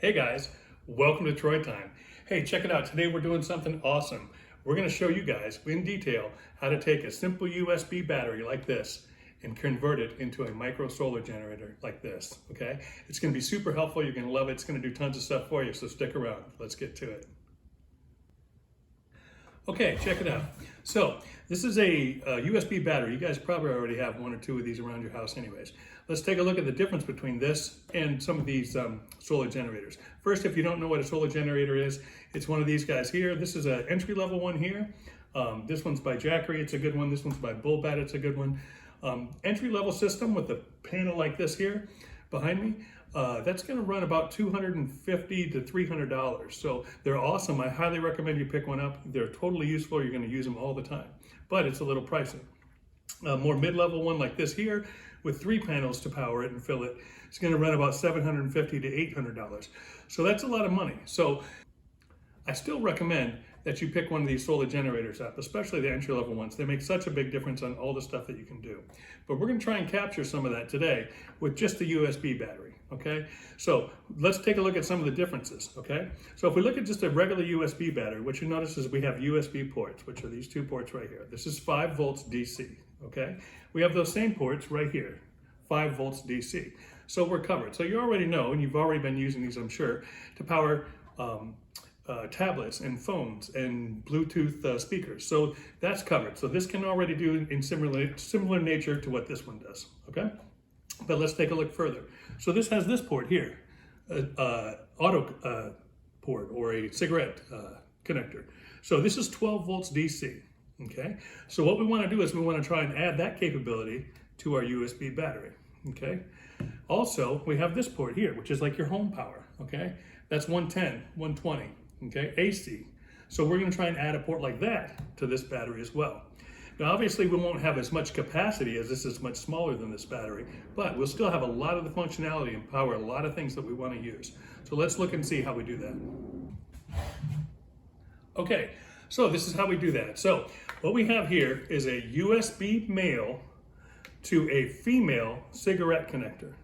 Hey guys, welcome to Troy Time. Hey, check it out. Today we're doing something awesome. We're going to show you guys in detail how to take a simple USB battery like this and convert it into a micro solar generator like this, okay? It's going to be super helpful. You're going to love it. It's going to do tons of stuff for you, so stick around. Let's get to it. Okay, check it out. So this is a USB battery. You guys probably already have one or two of these around your house anyways. Let's take a look at the difference between this and some of these solar generators. First, if you don't know what a solar generator is, it's one of these guys here. This is an entry-level one here. This one's by Jackery, it's a good one. This one's by Bullbat, it's a good one. Entry-level system with a panel like this here behind me. That's going to run about $250 to $300. So they're awesome. I highly recommend you pick one up. They're totally useful. You're going to use them all the time, but it's a little pricey. A more mid-level one like this here with 3 panels to power it and fill it, it's going to run about $750 to $800. So that's a lot of money. So I still recommend that you pick one of these solar generators up, especially the entry-level ones. They make such a big difference on all the stuff that you can do. But we're going to try and capture some of that today with just the USB battery, okay? So let's take a look at some of the differences, okay? So if we look at just a regular USB battery, what you notice is we have USB ports, which are these 2 ports right here. This is 5 volts DC, okay? We have those same ports right here, 5 volts DC. So we're covered. So you already know, and you've already been using these, I'm sure, to power tablets and phones and Bluetooth speakers. So that's covered. So this can already do in similar nature to what this one does, okay? But let's take a look further. So this has this port here, auto port or a cigarette connector. So this is 12 volts DC, okay? So what we want to do is we want to try and add that capability to our USB battery, okay? Also, we have this port here, which is like your home power, okay? That's 110, 120, okay, AC. So we're going to try and add a port like that to this battery as well. Now, obviously, we won't have as much capacity as this is much smaller than this battery, but we'll still have a lot of the functionality and power a lot of things that we want to use. So let's look and see how we do that. Okay, so this is how we do that. So what we have here is a USB male to a female cigarette connector.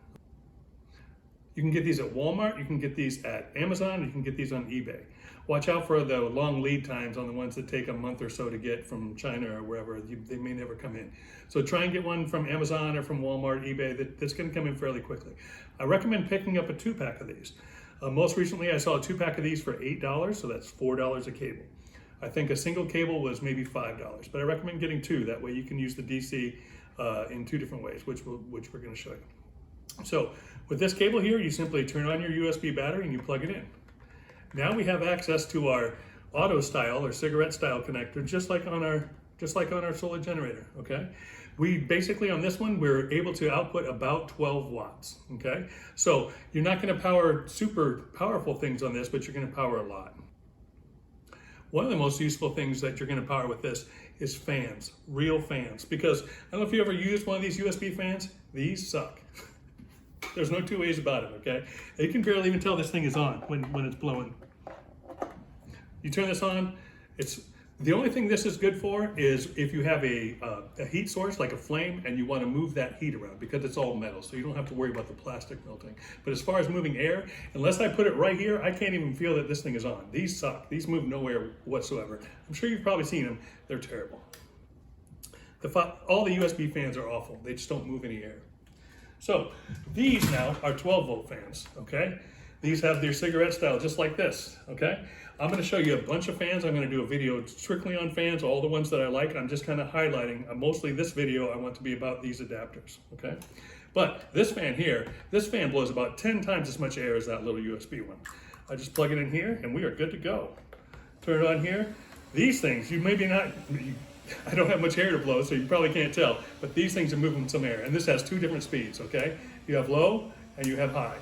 You can get these at Walmart, you can get these at Amazon, you can get these on eBay. Watch out for the long lead times on the ones that take a month or so to get from China or wherever. They may never come in. So try and get one from Amazon or from Walmart, eBay, that's gonna come in fairly quickly. I recommend picking up a 2-pack of these. Most recently I saw a 2-pack of these for $8, so that's $4 a cable. I think a single cable was maybe $5, but I recommend getting 2. That way you can use the DC in 2 different ways, which we're gonna show you. So with this cable here, you simply turn on your USB battery and you plug it in. Now we have access to our auto style or cigarette style connector, just like on our solar generator, okay? We basically on this one, we're able to output about 12 watts, okay? So you're not gonna power super powerful things on this, but you're gonna power a lot. One of the most useful things that you're gonna power with this is fans, real fans, because I don't know if you ever used one of these USB fans, these suck. There's no 2 ways about it, okay? You can barely even tell this thing is on when it's blowing. You turn this on, the only thing this is good for is if you have a heat source, like a flame, and you want to move that heat around because it's all metal, so you don't have to worry about the plastic melting. But as far as moving air, unless I put it right here, I can't even feel that this thing is on. These suck. These move nowhere whatsoever. I'm sure you've probably seen them. They're terrible. All the USB fans are awful. They just don't move any air. So these now are 12 volt fans, okay? These have their cigarette style just like this, okay? I'm gonna show you a bunch of fans. I'm gonna do a video strictly on fans, all the ones that I like. I'm just kind of highlighting, mostly this video I want to be about these adapters, okay? But this fan here, this fan blows about 10 times as much air as that little USB one. I just plug it in here and we are good to go. Turn it on here. These things, I don't have much air to blow, so you probably can't tell, but these things are moving some air, and this has 2 different speeds, okay? You have low and you have high.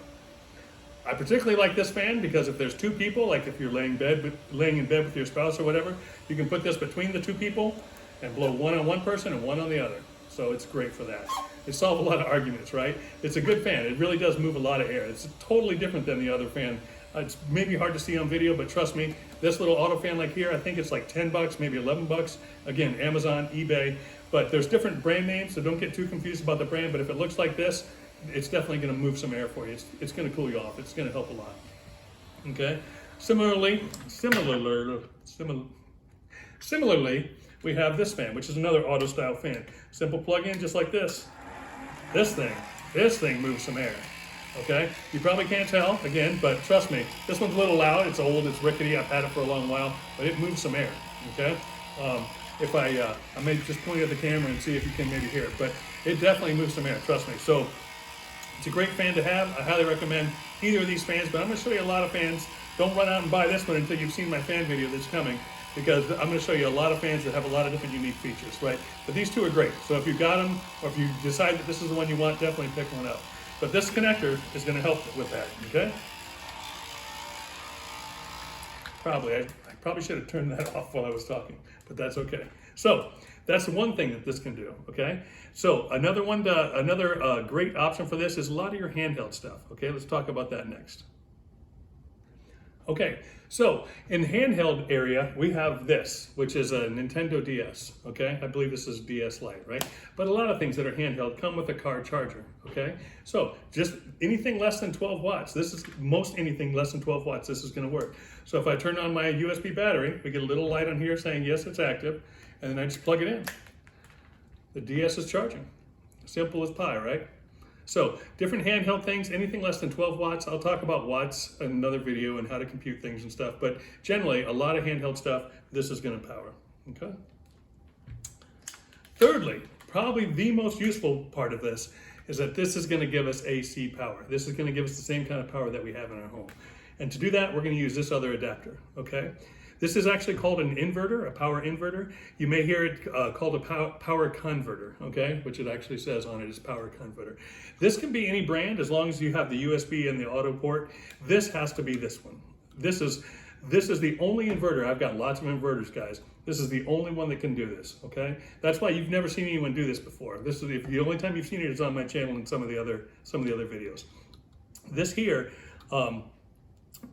I particularly like this fan because if there's 2 people, like if you're laying in bed with your spouse or whatever, you can put this between the 2 people and blow one on one person and one on the other. So it's great for that. It solves a lot of arguments, right? It's a good fan. It really does move a lot of air. It's totally different than the other fan. It's maybe hard to see on video, but trust me, this little auto fan like here, I think it's like 10 bucks, maybe 11 bucks. Again, Amazon, eBay, but there's different brand names, so don't get too confused about the brand, but if it looks like this, it's definitely gonna move some air for you. It's gonna cool you off. It's gonna help a lot. Okay. Similarly, we have this fan, which is another auto style fan. Simple plug-in, just like this. This thing moves some air. Okay, you probably can't tell again, but trust me, this one's a little loud. It's old, it's rickety. I've had it for a long while, but it moves some air. Okay, if I may just point at the camera and see if you can maybe hear it, but it definitely moves some air. Trust me. So it's a great fan to have. I highly recommend either of these fans, but I'm going to show you a lot of fans. Don't run out and buy this one until you've seen my fan video that's coming, because I'm going to show you a lot of fans that have a lot of different unique features, right? But these two are great. So if you've got them, or if you decide that this is the one you want, definitely pick one up. But this connector is going to help with that, okay? I probably should have turned that off while I was talking, but that's okay. So that's the one thing that this can do, okay? So another great option for this is a lot of your handheld stuff, okay? Let's talk about that next. Okay, so in the handheld area, we have this, which is a Nintendo DS, okay? I believe this is DS Lite, right? But a lot of things that are handheld come with a car charger, okay? So just anything less than 12 watts, most anything less than 12 watts, this is gonna work. So if I turn on my USB battery, we get a little light on here saying, yes, it's active, and then I just plug it in. The DS is charging. Simple as pie, right? So different handheld things, anything less than 12 watts. I'll talk about watts in another video and how to compute things and stuff, but generally a lot of handheld stuff, this is gonna power, okay? Thirdly, probably the most useful part of this is that this is gonna give us AC power. This is gonna give us the same kind of power that we have in our home. And to do that, we're gonna use this other adapter, okay? This is actually called an inverter, a power inverter. You may hear it called a power converter, okay? Which it actually says on it is power converter. This can be any brand as long as you have the USB and the auto port. This has to be this one. This is the only inverter. I've got lots of inverters, guys. This is the only one that can do this, okay? That's why you've never seen anyone do this before. This is the only time you've seen it is on my channel and some of the other videos. This here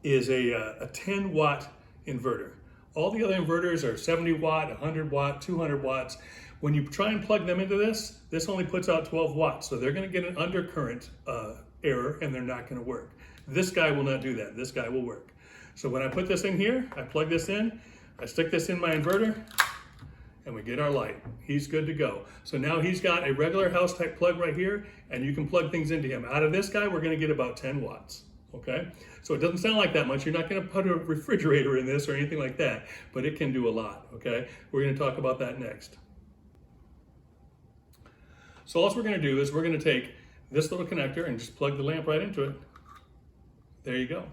is a 10 watt inverter. All the other inverters are 70 watt, 100 watt, 200 watts. When you try and plug them into this only puts out 12 watts. So they're gonna get an undercurrent error and they're not gonna work. This guy will not do that. This guy will work. So when I put this in here, I plug this in, I stick this in my inverter, and we get our light. He's good to go. So now he's got a regular house type plug right here, and you can plug things into him. Out of this guy, we're gonna get about 10 watts. Okay, so it doesn't sound like that much. You're not going to put a refrigerator in this or anything like that, but it can do a lot. Okay, we're going to talk about that next. So all we're going to do is we're going to take this little connector and just plug the lamp right into it. There you go.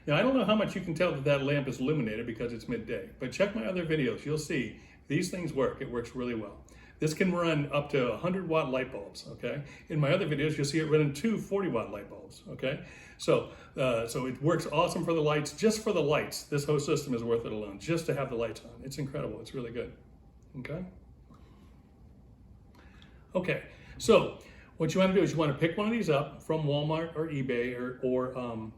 Now I don't know how much you can tell that lamp is illuminated because it's midday, but check my other videos. You'll see these things work. It works really well. This can run up to 100 watt light bulbs, okay? In my other videos, you'll see it running 2 40 watt light bulbs, okay? So it works awesome for the lights. Just for the lights, this whole system is worth it alone, just to have the lights on. It's incredible, it's really good, okay? Okay, so what you wanna do is you wanna pick one of these up from Walmart or eBay or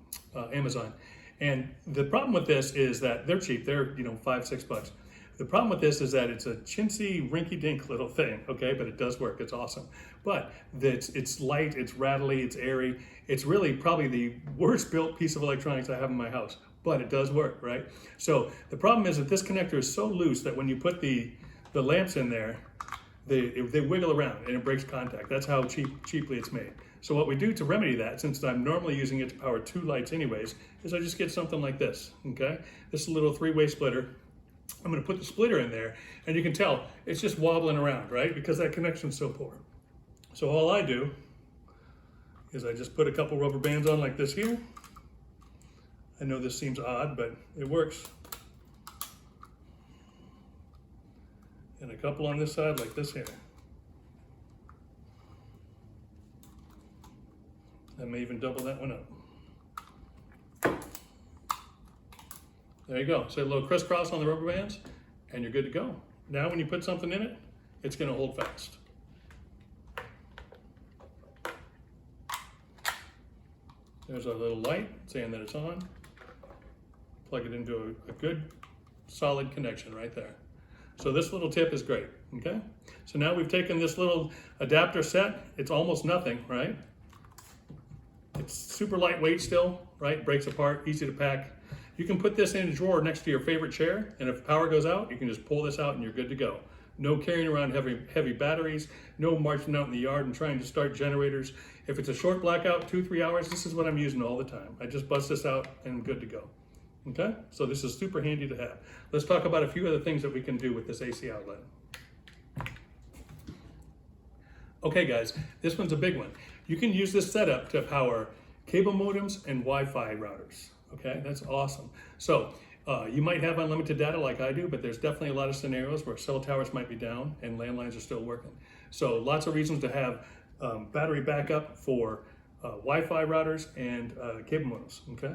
Amazon. And the problem with this is that they're cheap, they're $5, $6. The problem with this is that it's a chintzy, rinky-dink little thing, okay? But it does work, it's awesome. But it's light, it's rattly, it's airy. It's really probably the worst built piece of electronics I have in my house, but it does work, right? So the problem is that this connector is so loose that when you put the lamps in there, they wiggle around and it breaks contact. That's how cheaply it's made. So what we do to remedy that, since I'm normally using it to power 2 lights anyways, is I just get something like this, okay? This is a little 3-way splitter. I'm going to put the splitter in there, and you can tell it's just wobbling around, right? Because that connection's so poor. So all I do is I just put a couple rubber bands on like this here. I know this seems odd, but it works. And a couple on this side like this here. I may even double that one up. There you go. So a little crisscross on the rubber bands, and you're good to go. Now when you put something in it, it's going to hold fast. There's our little light saying that it's on. Plug it into a good, solid connection right there. So this little tip is great, okay? So now we've taken this little adapter set. It's almost nothing, right? It's super lightweight still, right? Breaks apart, easy to pack. You can put this in a drawer next to your favorite chair, and if power goes out, you can just pull this out and you're good to go. No carrying around heavy batteries, no marching out in the yard and trying to start generators. If it's a short blackout, 2-3 hours, this is what I'm using all the time. I just bust this out and I'm good to go. Okay, so this is super handy to have. Let's talk about a few other things that we can do with this AC outlet. Okay guys, this one's a big one. You can use this setup to power cable modems and Wi-Fi routers. Okay, that's awesome. So you might have unlimited data like I do, but there's definitely a lot of scenarios where cell towers might be down and landlines are still working. So lots of reasons to have battery backup for Wi-Fi routers and cable modems, okay?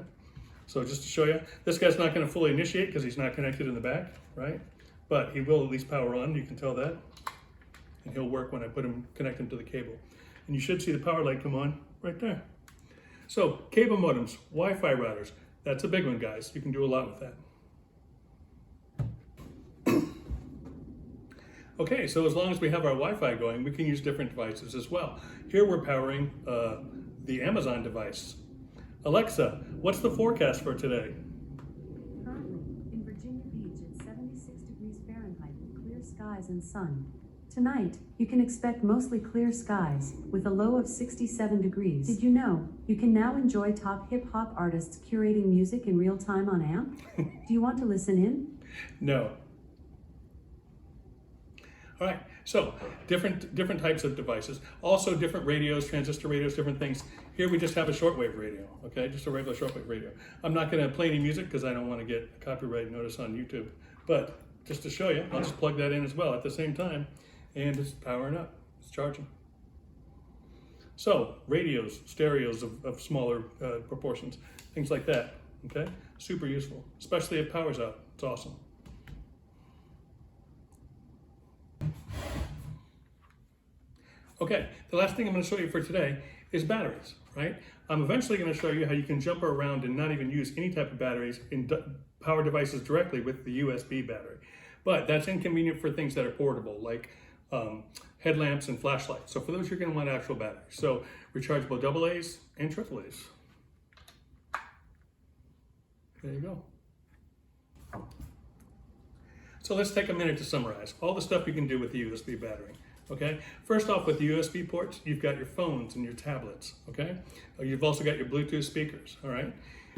So just to show you, this guy's not gonna fully initiate because he's not connected in the back, right? But he will at least power on, you can tell that. And he'll work when I connect him to the cable. And you should see the power light come on right there. So cable modems, Wi-Fi routers, that's a big one, guys. You can do a lot with that. Okay, so as long as we have our Wi-Fi going, we can use different devices as well. Here we're powering the Amazon device. Alexa, what's the forecast for today? Currently, in Virginia Beach at 76 degrees Fahrenheit with clear skies and sun. Tonight, you can expect mostly clear skies, with a low of 67 degrees. Did you know, you can now enjoy top hip-hop artists curating music in real time on AMP? Do you want to listen in? No. All right, so different types of devices. Also different radios, transistor radios, different things. Here we just have a shortwave radio, okay? Just a regular shortwave radio. I'm not gonna play any music because I don't wanna get a copyright notice on YouTube. But just to show you, I'll just plug that in as well at the same time. And it's powering up, it's charging. So radios, stereos of smaller proportions, things like that, okay? Super useful, especially if power's out, it's awesome. Okay, the last thing I'm gonna show you for today is batteries, right? I'm eventually gonna show you how you can jump around and not even use any type of batteries in power devices directly with the USB battery. But that's inconvenient for things that are portable, like headlamps and flashlights. So for those, you're going to want actual batteries. So rechargeable AA's and AAA's. There you go. So let's take a minute to summarize all the stuff you can do with the USB battery. Okay, first off, with the USB ports, you've got your phones and your tablets. Okay, you've also got your Bluetooth speakers. All right,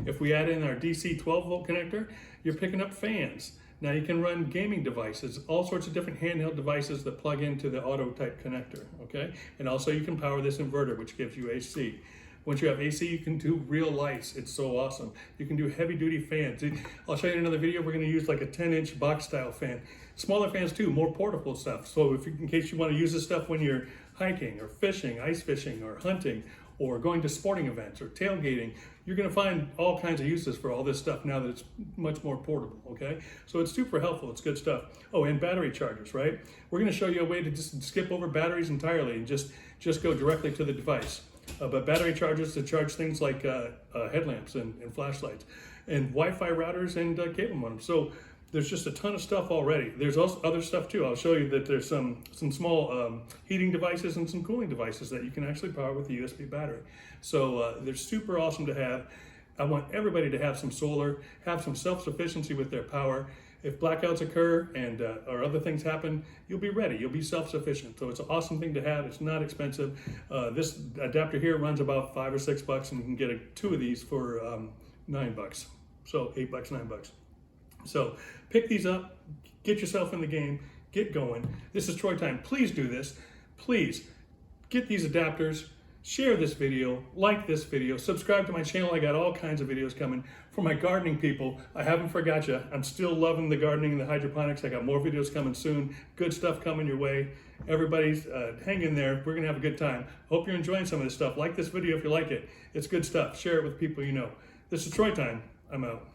if we add in our DC 12-volt connector, you're picking up fans. Now you can run gaming devices, all sorts of different handheld devices that plug into the auto type connector, okay? And also you can power this inverter, which gives you AC. Once you have AC, you can do real lights. It's so awesome. You can do heavy duty fans. I'll show you in another video, we're gonna use like a 10-inch box style fan. Smaller fans too, more portable stuff. So in case you wanna use this stuff when you're hiking or fishing, ice fishing or hunting, or going to sporting events or tailgating, you're gonna find all kinds of uses for all this stuff now that it's much more portable, okay? So it's super helpful, it's good stuff. Oh, and battery chargers, right? We're gonna show you a way to just skip over batteries entirely and just go directly to the device. But battery chargers to charge things like headlamps and flashlights, and Wi-Fi routers and cable modems. So there's just a ton of stuff already. There's also other stuff too. I'll show you that there's some small heating devices and some cooling devices that you can actually power with the USB battery. So they're super awesome to have. I want everybody to have some solar, have some self-sufficiency with their power. If blackouts occur and or other things happen, you'll be ready. You'll be self-sufficient. So it's an awesome thing to have. It's not expensive. This adapter here runs about $5 or $6, and you can get 2 of these for $9. So $8, $9. So pick these up, get yourself in the game, get going. This is Troy time. Please do this. Please get these adapters, share this video, like this video, subscribe to my channel. I got all kinds of videos coming. For my gardening people, I haven't forgot you. I'm still loving the gardening and the hydroponics. I got more videos coming soon. Good stuff coming your way. Everybody's hang in there. We're gonna have a good time. Hope you're enjoying some of this stuff. Like this video if you like it. It's good stuff. Share it with people you know. This is Troy time. I'm out.